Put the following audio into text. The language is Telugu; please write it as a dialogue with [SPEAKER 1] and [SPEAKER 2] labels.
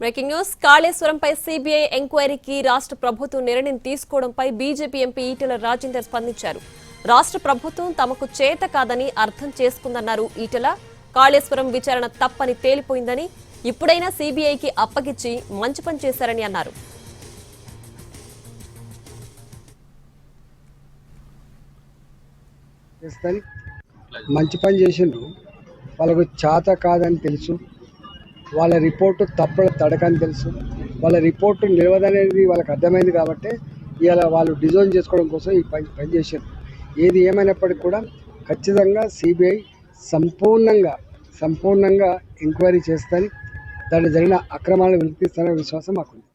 [SPEAKER 1] బ్రేకింగ్ న్యూస్ కాళేశ్వరంపై సిబిఐ ఎంక్వైరీకి రాష్ట్ర ప్రభుత్వం నిర్ణయం తీసుకోవడంపై బీజేపీ ఎంపీ ఈటెల రాజేందర్ స్పందించారు. రాష్ట్ర ప్రభుత్వం తమకు చేత కాదని అర్థం చేసుకుందన్నారు ఈటెల. కాళేశ్వరం విచారణ తప్పని తేలిపోయిందని, ఇప్పుడైనా సిబిఐకి అప్పగించి మంచి పని చేశారని అన్నారు.
[SPEAKER 2] మంచి పని చేసిండ్రు. వాళ్ళకు చేత కాదని తెలుసు, వాళ్ళ రిపోర్టు తడకని తెలుసు, వాళ్ళ రిపోర్టు నిలవదనేది వాళ్ళకి అర్థమైంది. కాబట్టి ఇవాళ వాళ్ళు డిజైన్ చేసుకోవడం కోసం ఈ పని చేశారు. ఏది ఏమైనప్పటికీ కూడా ఖచ్చితంగా సిబిఐ సంపూర్ణంగా ఎంక్వైరీ చేస్తుంది. దాంట్లో జరిగిన అక్రమాలను వెలికితీస్తారనే విశ్వాసం మాకుంది.